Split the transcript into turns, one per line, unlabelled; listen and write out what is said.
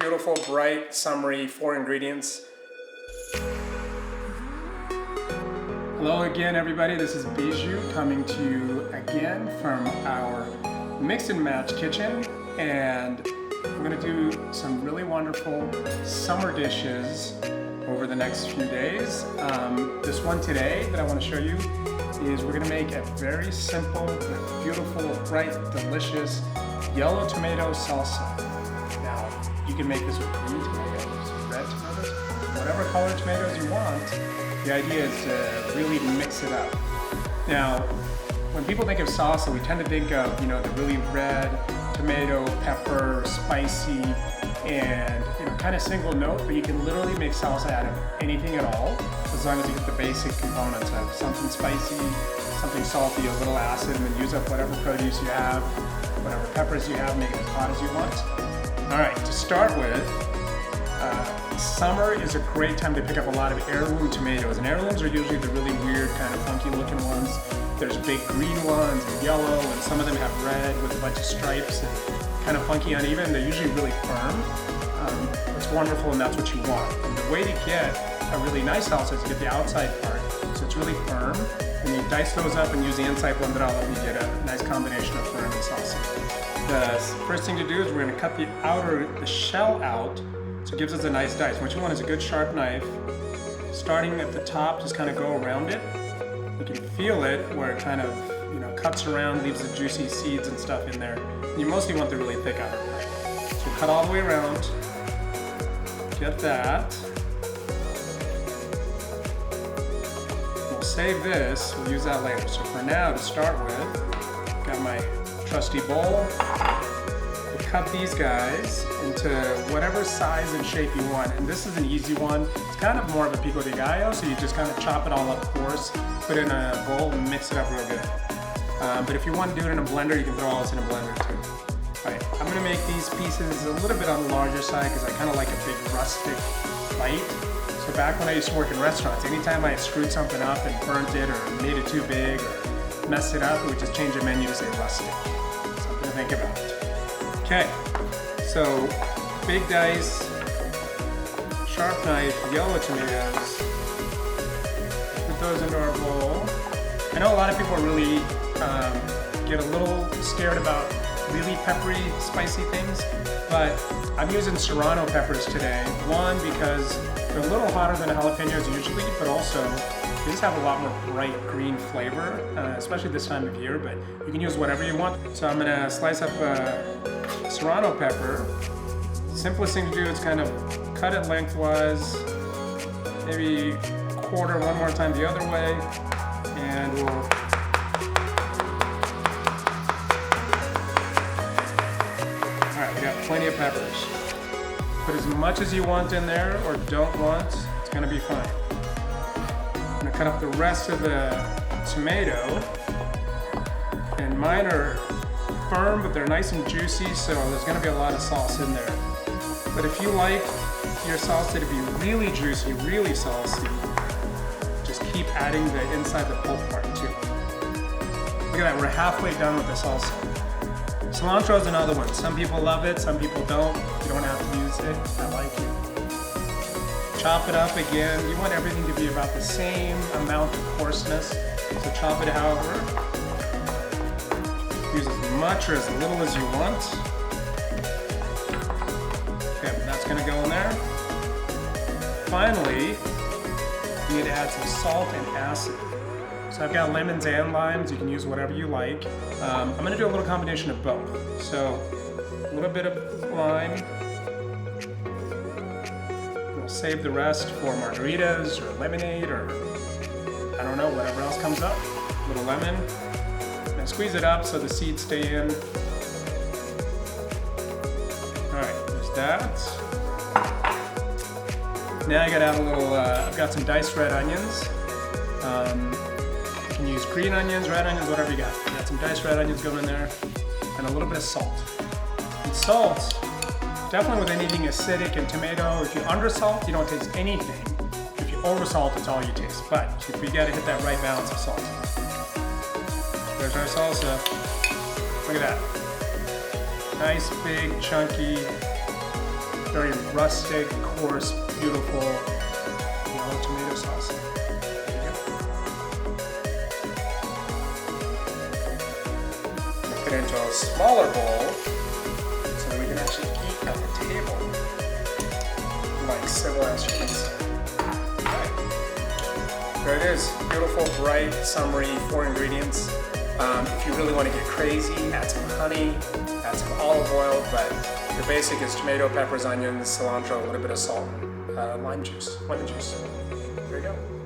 beautiful, bright, summery 4 ingredients. Hello again, everybody. This is Bijou coming to you again from our Mixn-Match kitchen, and we're going to do some really wonderful summer dishes over the next few days. This one today that I want to show you is we're going to make a very simple, beautiful, bright, delicious yellow tomato salsa. Now, you can make this with green tomatoes, red tomatoes, whatever color tomatoes you want. The idea is to really mix it up. Now, when people think of salsa, we tend to think of, the really red tomato, pepper, spicy, and kind of single note, but you can literally make salsa out of anything at all, as long as you get the basic components of something spicy, something salty, a little acid, and then use up whatever produce you have, whatever peppers you have, make it as hot as you want. All right, to start with, summer is a great time to pick up a lot of heirloom tomatoes, and heirlooms are usually the really weird, kind of funky looking ones. There's big green ones and yellow, and some of them have red with a bunch of stripes and kind of funky uneven. They're usually really firm. It's wonderful, and that's what you want. And the way to get a really nice salsa is to get the outside part, so it's really firm, and you dice those up and use the inside blender, and you get a nice combination of firm and salsa. The first thing to do is we're going to cut the shell out, so it gives us a nice dice. What you want is a good sharp knife. Starting at the top, just kind of go around it. You can feel it where it kind of cuts around, leaves the juicy seeds and stuff in there. You mostly want the really thick outer part. So cut all the way around. Get that. We'll save this. We'll use that later. So for now, to start with, got my trusty bowl. We'll cut these guys into whatever size and shape you want. And this is an easy one. It's kind of more of a Pico De Gallo, so you just kind of chop it all up coarse, put it in a bowl, and mix it up real good. But if you want to do it in a blender, you can throw all this in a blender too. All right, I'm gonna make these pieces a little bit on the larger side because I kind of like a big rustic bite. So back when I used to work in restaurants, anytime I screwed something up and burnt it or made it too big or messed it up, we would just change the menu to say rustic. Something to think about. Okay, so big dice, sharp knife, yellow tomatoes. Put those into our bowl. I know a lot of people really get a little scared about really peppery, spicy things, but I'm using serrano peppers today. One, because they're a little hotter than jalapenos usually, but also they just have a lot more bright green flavor, especially this time of year, but you can use whatever you want. So I'm gonna slice up serrano pepper. Simplest thing to do is kind of cut it lengthwise, maybe quarter one more time the other way, and we'll we got plenty of peppers. Put as much as you want in there or don't want, it's gonna be fine. I'm gonna cut up the rest of the tomato, and mine are firm, but they're nice and juicy, so there's gonna be a lot of sauce in there. But if you like your salsa to be really juicy, really saucy, just keep adding the inside the pulp part too. Look at that, we're halfway done with the salsa. Cilantro is another one. Some people love it, some people don't. You don't have to use it. I like it. Chop it up again. You want everything to be about the same amount of coarseness, so chop it however. Use as much or as little as you want. Okay, that's gonna go in there. Finally, you need to add some salt and acid. So I've got lemons and limes. You can use whatever you like. I'm gonna do a little combination of both. So a little bit of lime. We'll save the rest for margaritas or lemonade or I don't know, whatever else comes up. A little lemon. And squeeze it up so the seeds stay in. All right, there's that. Now I gotta add a little, I've got some diced red onions. You can use green onions, red onions, whatever you got. Got some diced red onions going in there, and a little bit of salt. And salt, definitely with anything acidic and tomato, if you undersalt, you don't taste anything. If you oversalt, it's all you taste. But we gotta hit that right balance of salt. There's our salsa. Look at that. Nice, big, chunky very rustic, coarse, beautiful yellow tomato sauce. There you go. Put it into a smaller bowl so that we can actually eat at the table like civilized humans. There it is, beautiful, bright, summery, 4 ingredients. If you really want to get crazy, add some honey, add some olive oil, but the basic is tomato, peppers, onions, cilantro, a little bit of salt, lime juice, lemon juice. There you go.